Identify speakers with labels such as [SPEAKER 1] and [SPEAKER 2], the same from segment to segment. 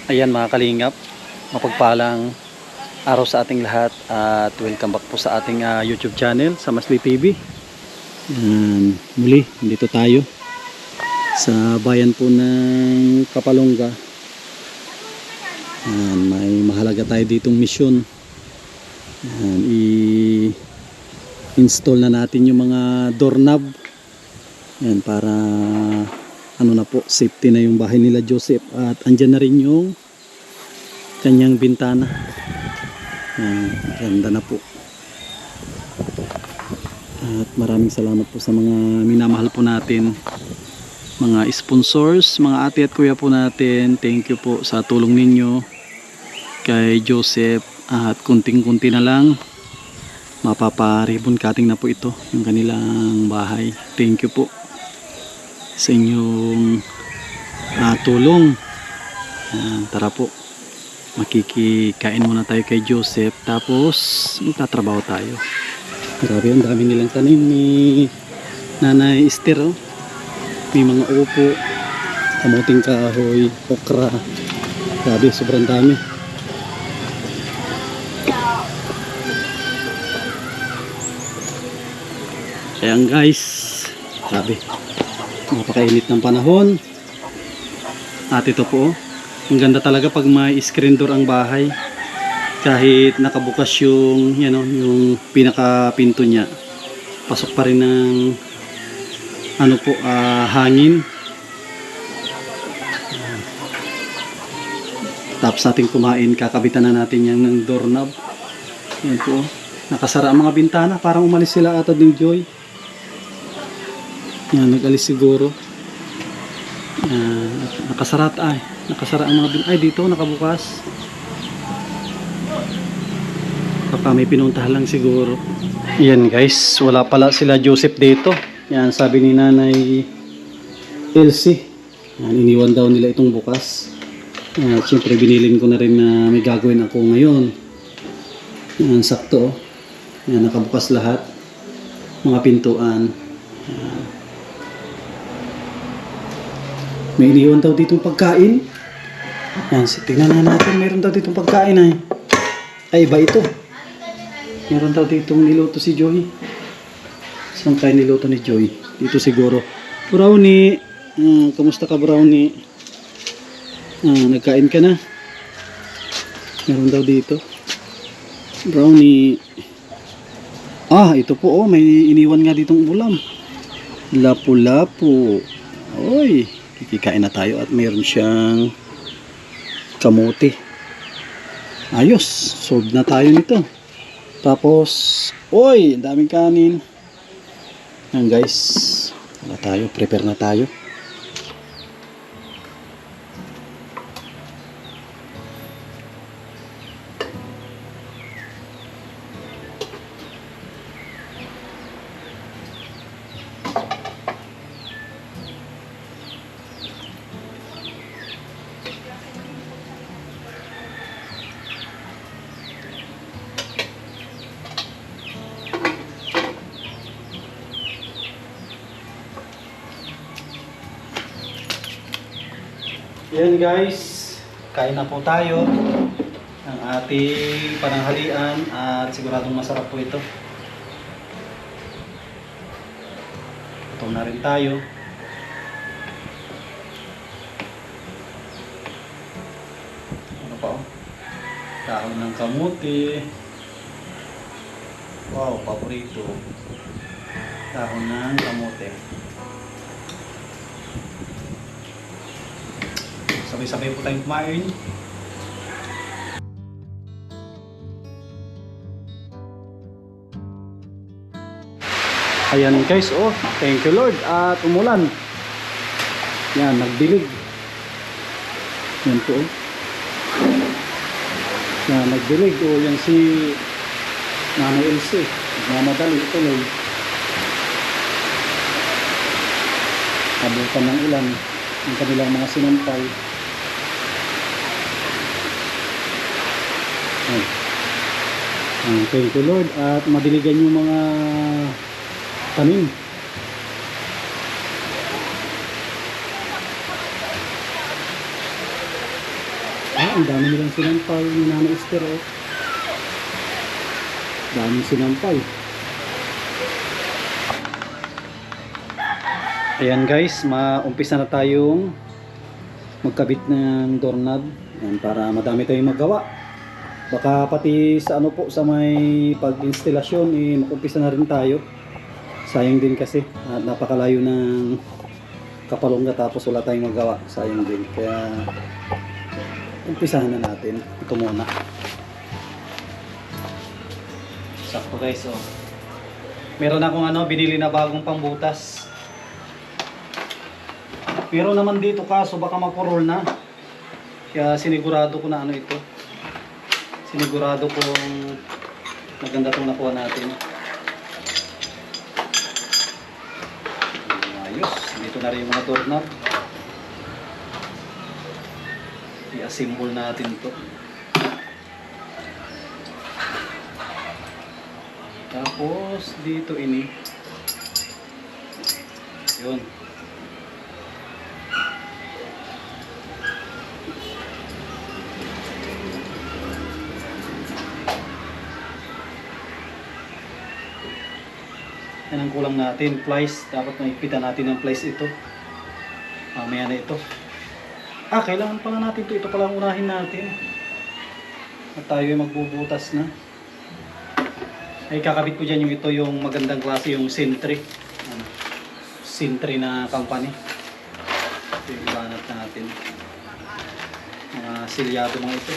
[SPEAKER 1] Ayan mga kalingap, mapagpalang araw sa ating lahat at welcome back po sa ating YouTube channel sa Masli TV. Muli, dito tayo sa bayan po ng Kapalonga. May mahalaga tayo ditong misyon. I-install na natin yung mga doorknob. Para ano na po, safety na yung bahay nila Joseph, at andyan na rin yung kanyang bintana. Ganda na po. At maraming salamat po sa mga minamahal po natin, mga sponsors, mga ate at kuya po natin. Thank you po sa tulong ninyo kay Joseph, at kunting-kunti na lang mapapa-ribbon cutting na po ito, yung kanilang bahay. Thank you po sa inyong tulong. Tara po, makikikain muna tayo kay Joseph, tapos magtatrabaho tayo. Grabe, ang dami nilang tanim ni Nanay Esther. May mga upo, kamuting kahoy, okra. Grabe, sobrang dami. Ayan guys, grabe, napakainit ng panahon. At ito po, ang ganda talaga pag may screen door ang bahay. Kahit nakabukas yung yung pinaka-pinto niya, pasok pa rin ng hangin. Tapos ating kumain, kakabitan na natin yan ng doorknob. Yan po, nakasara ang mga bintana, parang umalis sila ata ng Joy. Yan, nag-alis siguro. Nakasara ang mga bintana. Ay, dito nakabukas. Baka may pinuntahan lang siguro. Yan guys, wala pala sila Joseph dito. Yan, sabi ni Nanay Elsie, iniwan daw nila itong bukas. Siyempre binilin ko na rin na may gagawin ako ngayon. Yan, sakto. Yan, nakabukas lahat, mga pintuan. Yan. May iniwan daw ditong pagkain. Yan, tingnan na natin, meron daw ditong pagkain ay iba ito. Meron daw ditong niluto si Joy. Saan kayo niluto ni Joy? Dito siguro. Brownie, kamusta ka Brownie? Nagkain ka na? Meron daw dito Brownie. Ito po, may iniwan nga ditong ulam. Lapu-lapu. Oy, kikikain na tayo at mayroon siyang kamote. Ayos, solve na tayo nito. Tapos, ang daming kanin. Yan guys, prepare na tayo. Yan guys, kain na po tayo ng ating pananghalian at siguradong masarap po ito. Gutom na rin tayo. Ano pa dahon ng kamuti. Wow, paborito. Dahon ng kamuti. Sabay-sabay po tayong kumain. Ayan guys, thank you Lord, at umulan. Yan, nagdilig. Yan po. Yan, nagdilig. Yan si Nanay Elsie. Nagmamadali tuloy. Abutan ng ulan ang kanilang mga sinampay. Thank you Lord, at madiligan yung mga tanim. Ang dami nilang sinampay ni Nana Esther. Oh. Daming sinampay. Ayan guys, maumpisa na tayong magkabit ng doorknob. Ayan, para madami tayong magawa. Baka pati sa ano po, sa may pag-instalasyon, makumpisa na rin tayo. Sayang din kasi, napakalayo ng Kapalonga tapos wala tayong magawa. Sayang din. Kaya umpisahan na natin. Ito muna. Sakto guys, oh. Meron akong binili na bagong pambutas. Pero naman dito kaso baka mapurol na. Kaya sinigurado ko na ito. Sinigurado kong maganda itong nakuha natin. Ayos. Dito na rin yung mga doorknob. I-assemble natin ito. Tapos dito ini. Yun. Yan ang kulang natin, plies. Dapat maipitan natin ng plies ito. Mamaya na ito. Kailangan pala natin ito. Ito pala ang unahin natin. At tayo ay magbubutas na. Ay kakabit ko dyan yung ito, yung magandang klase, yung Sentry. Sentry na company. Ito yung ibanat natin. Mga silyado mga ito.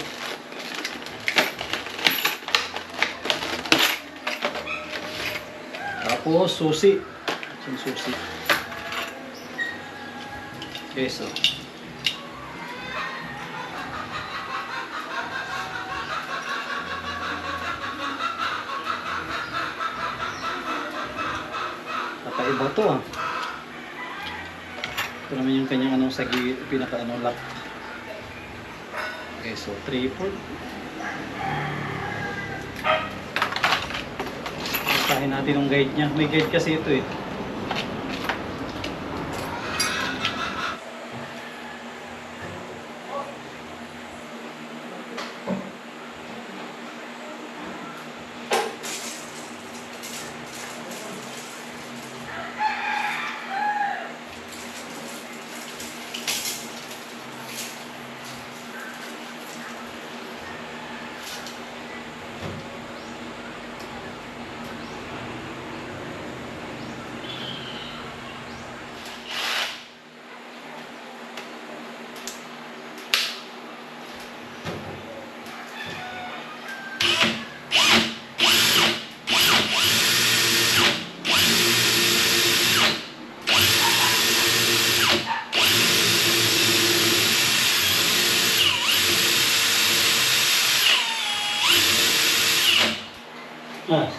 [SPEAKER 1] Tapos susi. Yung susi. Okay, so. Kakaiba to ah. Ito naman yung kanyang pinaka lock. Okay, so 3/4. Tahin natin yung guide niya. May guide kasi ito eh.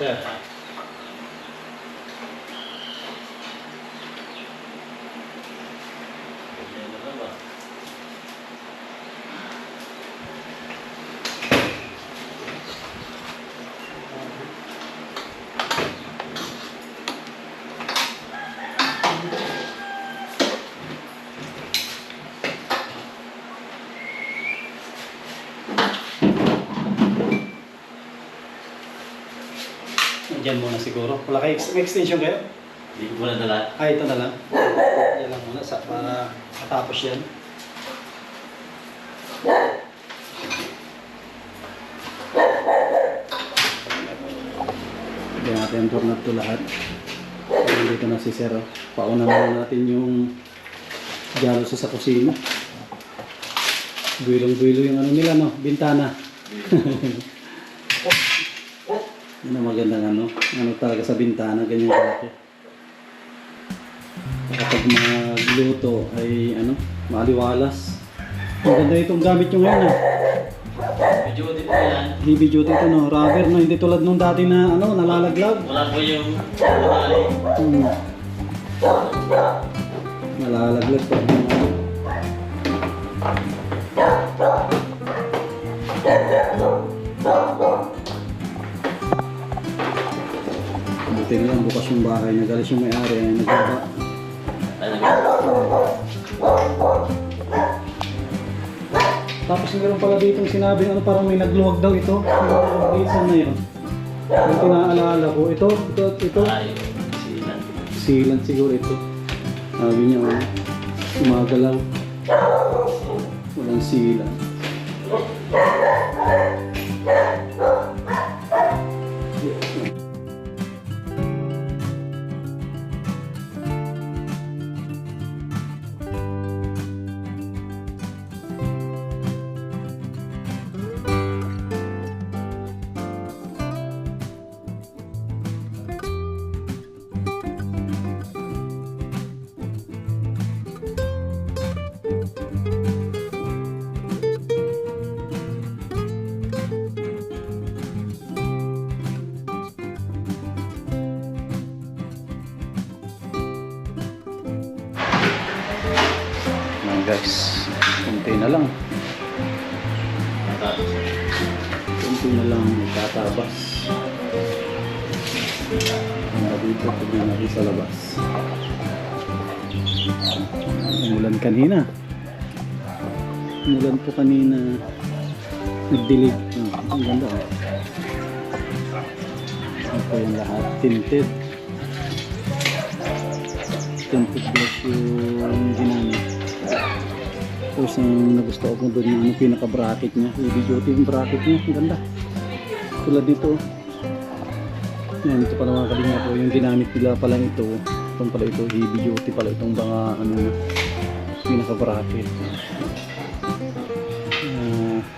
[SPEAKER 1] Sir. Diyan muna siguro. Wala kayo may extension kayo?
[SPEAKER 2] Hindi ko na dala.
[SPEAKER 1] Ito na lang. Yan lang muna para matapos yan. Lagyan natin ang doorknob to lahat. Dito na si Sir. Pauna na natin yung jalos sa kusina. Builong-builo yung nila bintana. Yan ang magandang talaga sa bintana, ganyan kalaki. Kapag magluto ay maliwalas. Ang ganda itong gamit nyo ngayon
[SPEAKER 2] Medyo dito yan.
[SPEAKER 1] Heavy duty ito rubber hindi tulad nung dati na nalalaglag.
[SPEAKER 2] Wala po yung buhali.
[SPEAKER 1] Nalalaglag pag buti lang bukas yung bahay, nagalis yung may-ari ay nagbaba. Tapos meron pala ditong sinabi, ano, parang may nagluwag daw ito. Saan na yun? Yung pinaalala ko, ito.
[SPEAKER 2] Ay, silan.
[SPEAKER 1] Sealant siguro ito. Sabi niya, oh, umagalaw. Walang sealant. Ayan guys, kunti na lang.
[SPEAKER 2] Matapos.
[SPEAKER 1] Kunti na lang magtatabas. Hanggang dito, tignan natin sa labas. Umulan kanina. Umulan po kanina. Nagdilig. Ang ganda. Ito yung lahat. Tinted. Tinted brush yung ginamit. Tapos ang nagustuhan ko doon yung pinaka-bracket niya. Heavy duty yung bracket niya. Ang ganda. Tulad dito. Yan, ito pala mga kalinga po. Yung ginamit nila pala ito. Itong pala ito. Heavy duty pala itong mga ano, pinaka-bracket.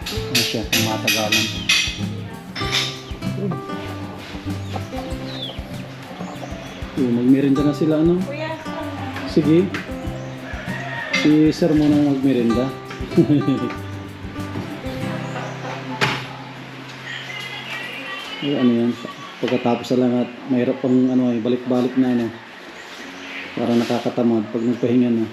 [SPEAKER 1] Ano siya? Yung matagalan. Magmerinda na sila ano? Sige. Si sir muna magmerinda. Ay, ano yan? Pagkatapos sa lahat, mahirap pang ano, balik-balik na ano. Para nakakatamad pag nagpahinga na.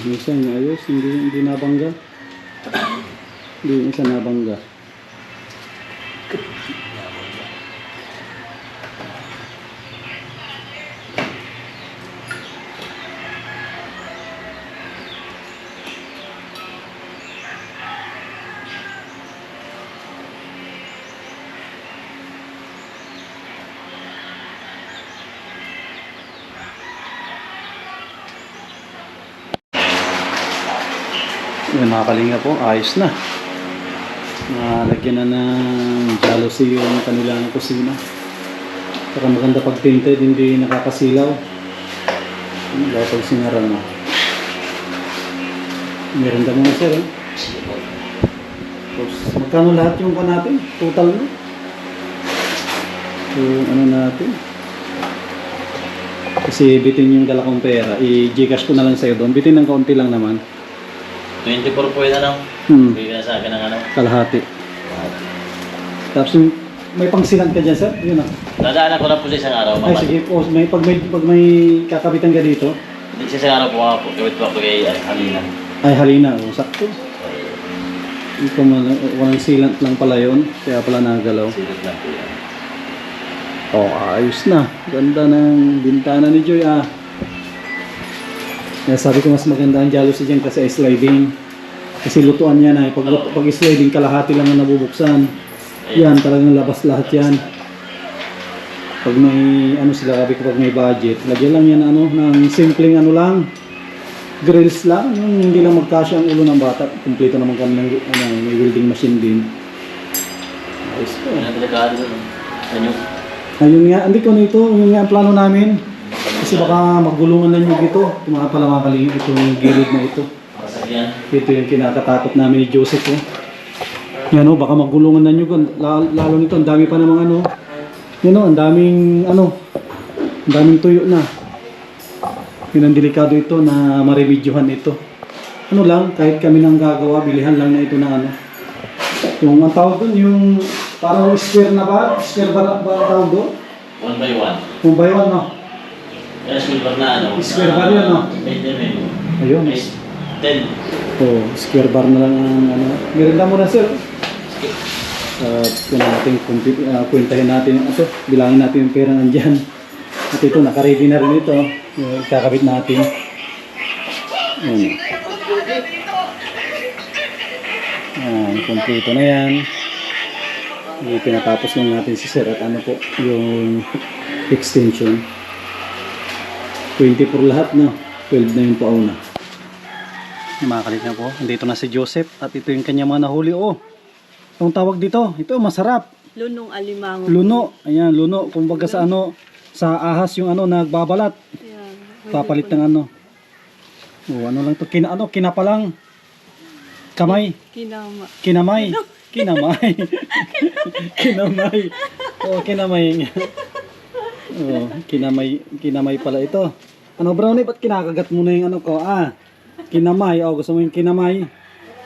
[SPEAKER 1] Minsan ayos, hindi nabangga. Hindi yung isa nabangga. Yan mga kalinga po, ayos na. Nalagyan na ng jealousy yung kanilang kusina. Saka maganda pag tinted, hindi nakakasilaw. Dahil pag sinara na. Meron ka muna sir. Tapos, magkano lahat yung pa natin? Total na? Yung ano natin? Kasi bitin yung dala kong pera. I-gcash ko na lang sa'yo doon. Bitin ng kaunti lang naman.
[SPEAKER 2] 24 po yun ano? Bigyan na sa akin ng ano?
[SPEAKER 1] Kalahati. Tapos yung may pangsilan ka dyan, sir? Yun ah.
[SPEAKER 2] Dadaanan ko lang po sa isang araw.
[SPEAKER 1] Ay, sige po. Pag may kakabitan ka dito.
[SPEAKER 2] Hindi sa isang araw po ako. Gawit po ako kay Halina.
[SPEAKER 1] Ay, halina. O, sakto. Ito walang silant lang pala yun. Kaya pala nagalaw.
[SPEAKER 2] Silat lang po yan.
[SPEAKER 1] Oh, ayos na. Ganda ng bintana ni Joy ah. Kaya sabi ko mas maganda ang jealousy dyan kasi ay sliding. Kasi lutuan yan ay. Pag sliding kalahati lang ang nabubuksan. Yan, talagang labas lahat yan. Pag may ano sila, sabi ko pag may budget, lagyan lang yan ano, ng simpleng ano lang. grills lang, yung hindi lang magkasya ang ulo ng bata. Kumpleto naman kami ng may welding machine din. Ayos po.
[SPEAKER 2] Yan ang delikado doon. Ano?
[SPEAKER 1] Ayun nga, hindi ko nito, yun nga ang plano namin. Kasi baka magulungan na nyo dito. Ito mga pala mga kalingin, itong gilid na ito.
[SPEAKER 2] Masakyan.
[SPEAKER 1] Ito yung kinakatakot namin ni Joseph. Oh. Yan o, baka magulungan na nyo. Lalo nito, ang dami pa namang ano. Yan o, ang daming tuyo na. Yun ang delikado ito na maremedyohan ito. Ano lang, kahit kami nang gagawa, bilihan lang na ito na ano. Yung ang tawag doon, yung parang square na ba? Square ba tawag doon?
[SPEAKER 2] 1 by 1.
[SPEAKER 1] Kung by one, no?
[SPEAKER 2] Kaya square na ano.
[SPEAKER 1] Square bar yun, no? Ayun.
[SPEAKER 2] 10.
[SPEAKER 1] Oh, square bar na lang ang ano. Meron na muna, sir. Kung natin, kwentahin natin ito, bilangin natin yung pera nandyan. At ito, nakaready na rin ito. Yung kakabit natin. Ayan. Kompleto na yan. Pinatapos lang natin si sir at ano po, yung extension. 24 lahat na. 12 na yung pauna. Makakalit na po. Dito na si Joseph at ito yung kanya mga nahuli. Oh, ang tawag dito. Ito, masarap.
[SPEAKER 3] Lunong alimango.
[SPEAKER 1] Luno. Ayan, luno. Kumbaga sa ano, sa ahas yung ano, nagbabalat.
[SPEAKER 3] Ayan.
[SPEAKER 1] Papalit ng ano. Oh, ano lang to? Kinapa lang. Kamay. Kinamay. Kinamay. Kinamay. Oh, kinamay. Oh, kinamay pala ito. Ano, Brownie, ba't kinakagat mo na yung ano ko? Kinamay. Oh, gusto mo yung kinamay?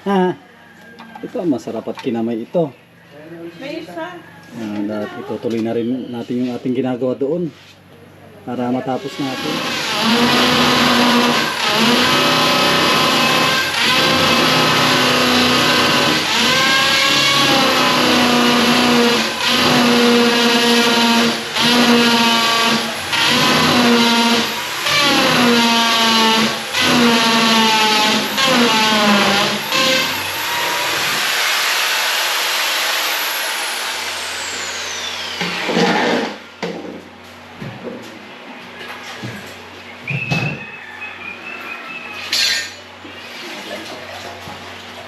[SPEAKER 1] Ha? Ito, masarap at kinamay ito.
[SPEAKER 3] May isa.
[SPEAKER 1] Itutuloy na rin natin yung ating ginagawa doon para matapos natin.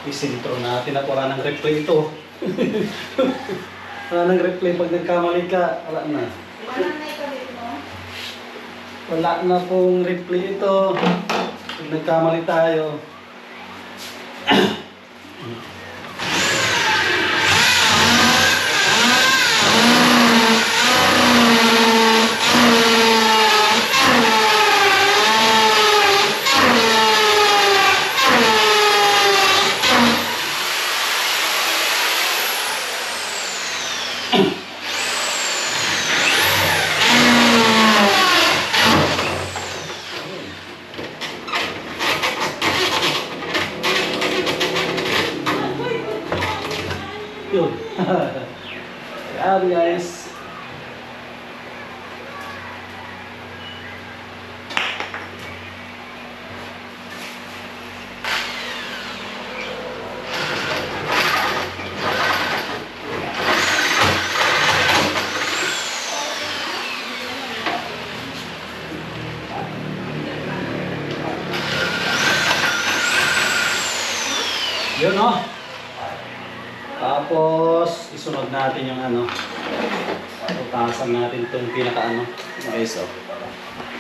[SPEAKER 1] Isintro natin at wala nang replay ito. Wala nang replay pag nagkamali ka. Wala na. Wala na pong replay ito. Pag nagkamali tayo. Yun. Grabe guys. Yun, no? Tapos, isunod natin yung ano. Tutasan natin itong pinaka-ano. Guys, oh.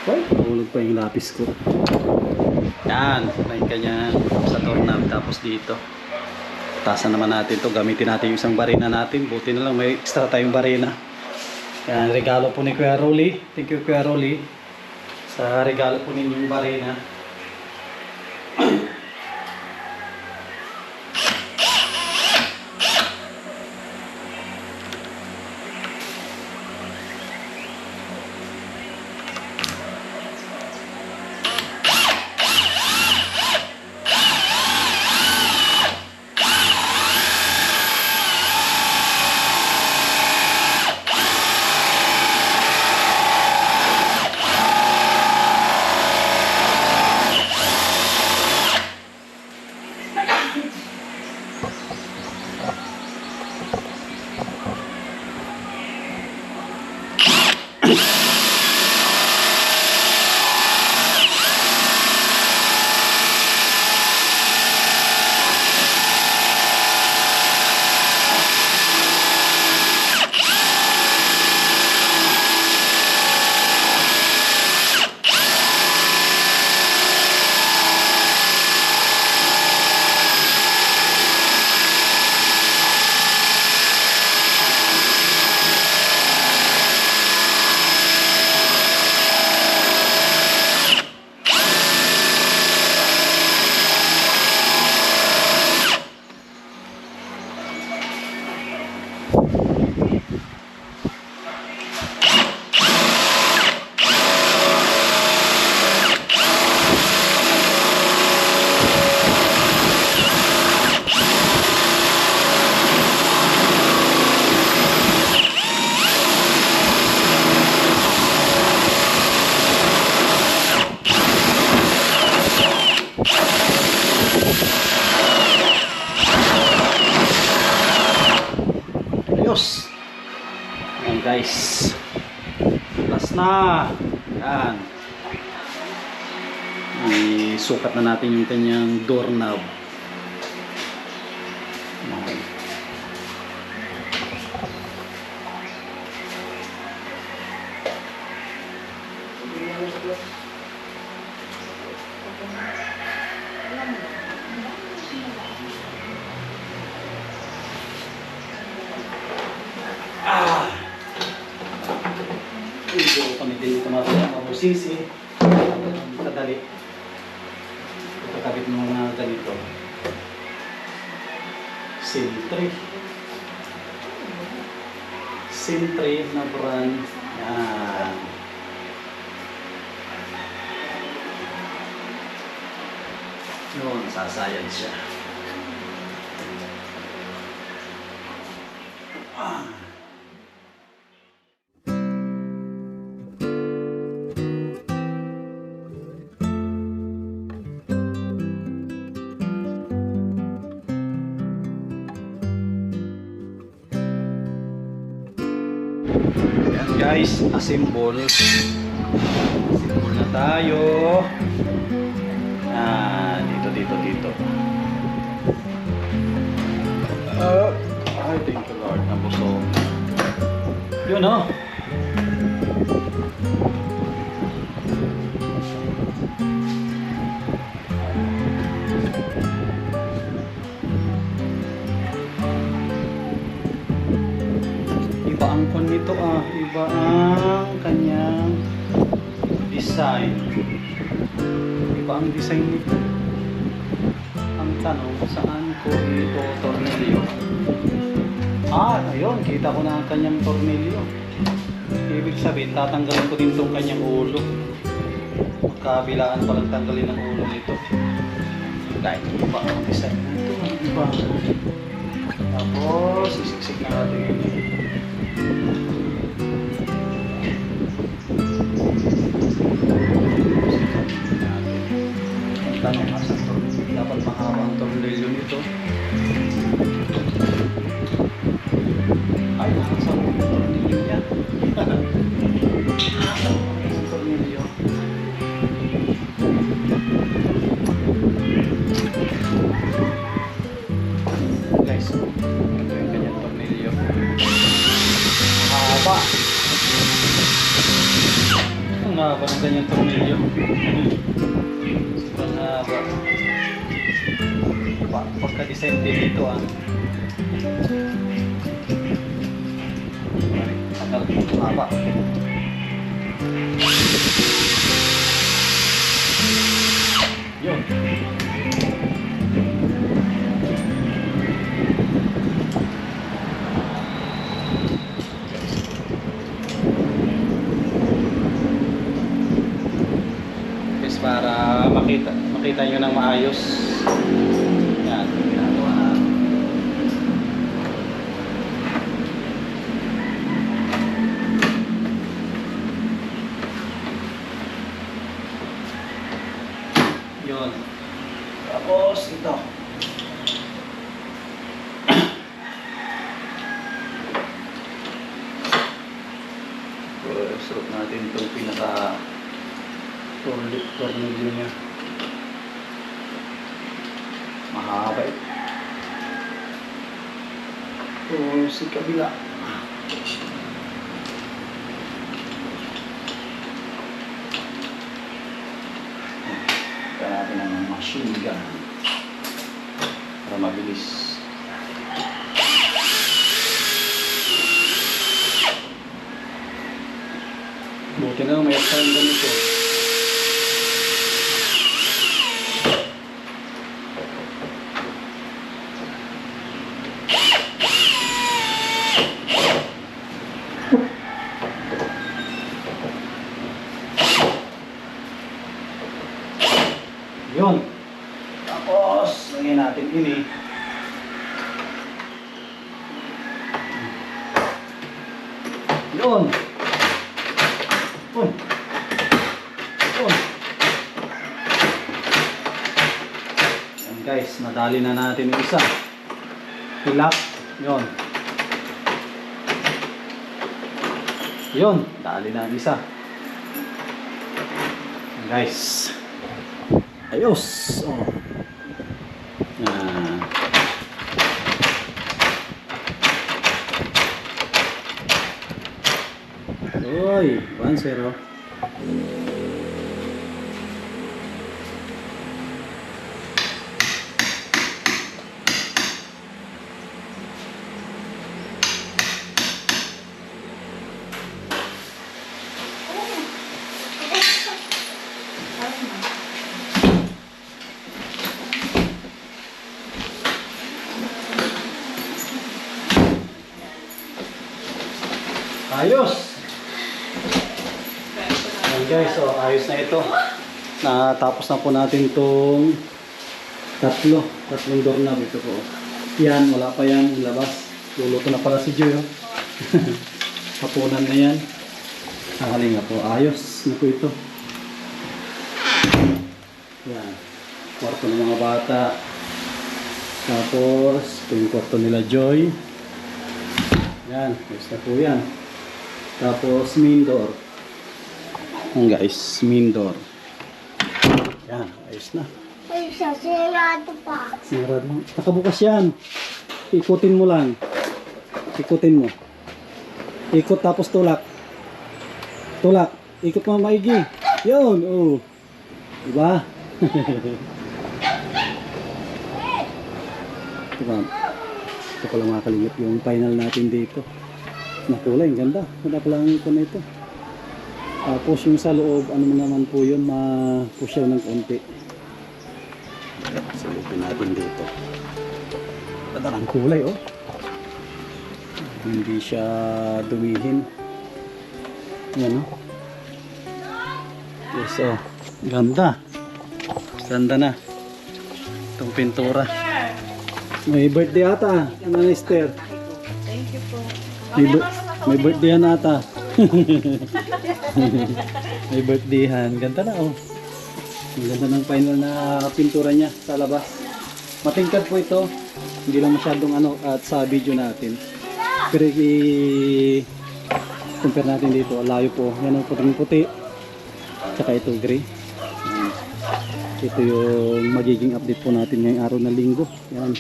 [SPEAKER 1] Ay, nahulog pa yung lapis ko. Yan. May kanya sa doorknob. Tapos dito. Tutasan naman natin ito. Gamitin natin yung isang barina natin. Buti na lang may extra tayong barina. Yan, regalo po ni Kuya Rolly. Thank you, Kuya Rolly. Sa regalo po ninyong barina. ayos. Ayan guys. Last na. Ayan. Isukat na natin yung kanyang doorknob. Ayan. Medyo kami din ito mabusisi. Kadali. Kakabit mo mga ganito. Sintry na brand. Yan. Yun, sasayad siya. Ayan guys, assemble na tayo. Dito. Ay, thank you Lord, nabusog. Yun oh. Iba ang kon nito iba ang kanyang design. Iba ang design nito. Ang tanong, saan ko ito tornilyo? Ayun, kita ko na ang kanyang tornilyo. Ibig sabihin, tatanggalin ko din itong kanyang ulo. Magkabilaan palang tanggalin ang ulo nito. Dahil iba ang design nito. Iba. Tapos, isiksik na natin yun. Ang tanong, asan tornilyo? Dapat mahaba ang tornilyo nito. Ay, nakasama yung tornilyo niya. Nakasama yung tornilyo. Guys, ito yung kanyang tornilyo. Mahaba. Ang haba ng kanyang tornilyo. Sobrang haba. Pagka-design din dito haba. Yun. Guys, para makita nyo ng maayos. Yan, ginagawa na. Yun. Tapos ito. Suot natin itong pinaka tornilyo niya. Mahaba ito. Si kabila. Kaya natin ang machine gun para mabilis. Buti na lang may extra yung ganito. Yun. Tapos, lagyan natin ini. Yun. Yun. Yun. Yan guys, nadali na natin yung isa. Hilak. Yun. Yun, dali na ang isa. Guys. Ayos. Oh. Ah. Oy, 1-0. Ayos. Ayan guys, so ayos na ito. Natapos na po natin itong tatlong doorknob. Ito po. Yan, wala pa yan. Labas. Luluto na pala si Joy. Oh. Hapunan na yan. Nakalinga po. Ayos na po ito. Yan. Kwarto ng mga bata. Tapos, ito yung kwarto nila Joy. Yan. Ayos na po yan. Tapos, main door. Yan guys, main door. Yan, ayos na.
[SPEAKER 4] Ay, sasirado pa.
[SPEAKER 1] Sinarad mo. Nakabukas yan. Ikutin mo lang. Ikutin mo. Ikot tapos tulak. Tulak. Ikot mo maigi. Yun, oh. Diba? Diba? Ito pala mga kalingap yung final natin dito. Nakulay, ang ganda. Ganda pala ang ikon na ito. Tapos yung sa loob, ano naman po yun, ma-pusyaw ng konti. Silipin natin dito. Ganda ang kulay, oh. Hindi siya dumihin. Yan, oh. Yes, oh. Ganda. Ganda na. Itong pintura. May birthday ata. Ano na, Esther?
[SPEAKER 3] Thank you po.
[SPEAKER 1] May birthday yan ata. May birthdayhan. Ganda na, oh. Ang ganda ng final na pintura niya sa labas. Matingkad po ito. Hindi lang masyadong ano at sa video natin. Pero i-compare natin dito. Layo po. Yan ang puting-puti. Tsaka ito gray. Yan. Ito yung magiging update po natin ngayong araw na linggo. Yan.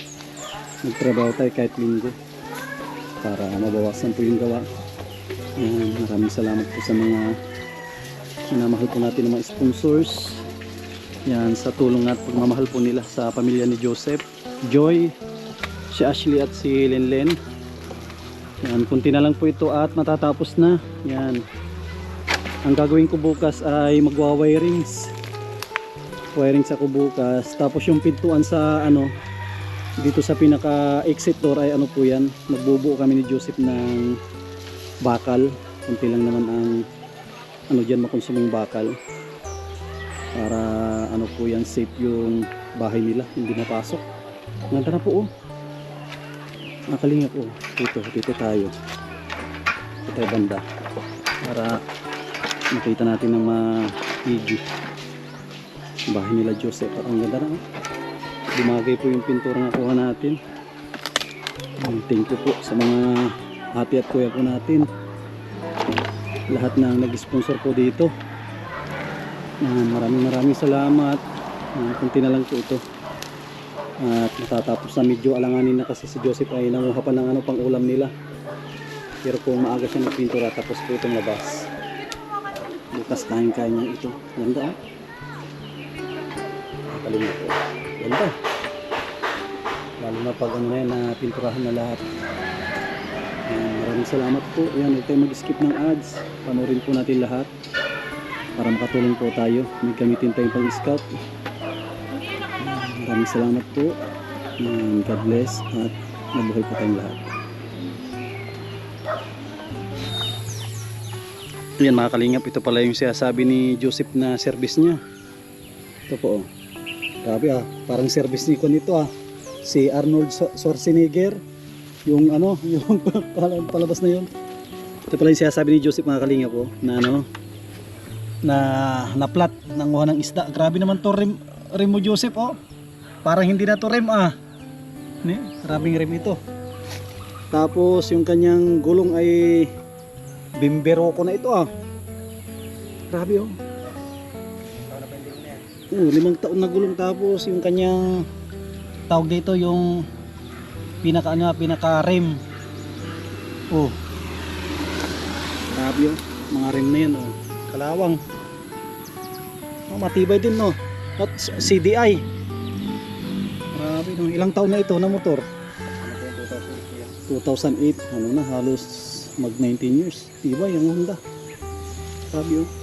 [SPEAKER 1] Magtrabaho tayo kahit linggo. Para mabawasan po yung gawa. Maraming salamat po sa mga minamahal po natin ng mga sponsors. Yan, sa tulong at pagmamahal po nila sa pamilya ni Joseph, Joy, si Ashley at si Lenlen. Yan, kunti na lang po ito at matatapos na. Yan. Ang gagawin ko bukas ay magwa-wirings. Wirings ako bukas. Tapos yung pintuan sa ano, dito sa pinaka exit door ay ano po yan. Magbubuo kami ni Joseph ng bakal. Kunti lang naman ang ano dyan makonsuming bakal. Para ano po yan, safe yung bahay nila, hindi mapasok. Ganda na po, oh. Nakalingap, oh. Dito tayo. Dito tayo banda. Para makita natin ng video. Bahay nila Joseph. Ang ganda na, oh. Dumagay po yung pintura na kuha natin. Thank you po sa mga ate at kuya po natin. Lahat na nag-sponsor po dito. Maraming salamat. Kunti na lang po ito. At matatapos na, medyo alanganin na kasi si Joseph ay nanguha pa ng ano pang ulam nila. Pero kung maaga siya ng pintura tapos po itong labas. Bukas kain-kain niya ito. Ganda, ah. Nakalimut po. Ganda. Lalo na pag ano na yan, na pinturahan na lahat. Maraming salamat po. Yan, huwag tayo mag-skip ng ads. Panoorin po natin lahat para makatulong po tayo. May gamitin tayong pang-scout. Maraming salamat po. God bless at mabuhay po tayong lahat. Yan mga kalingap, ito pala yung sinasabi ni Joseph na service niya. Ito po, oh. Grabe, ah, parang service ni ko nito, ah. Si Arnold Schwarzenegger, yung ano, yung palabas na yun. Ito pala yung sinasabi ni Joseph mga kalingap, oh, na ano, na plat nanguha ng isda. Grabe naman to rim mo, Joseph, oh. Parang hindi na to rim, ah. Grabing rim ito. Tapos yung kanyang gulong ay bimbero ko na ito ah. Grabe oh. 5 taon na gulong, tapos yung kanyang tawag dito yung pinaka rim. Oh. Grabe oh. Mga rim na yan oh. Kalawang. Oh, matibay din no. At CDI. Grabe no. Ilang taon na ito na motor? 2008. Ano na, halos mag 19 years. Tibay ang Honda. Grabe oh.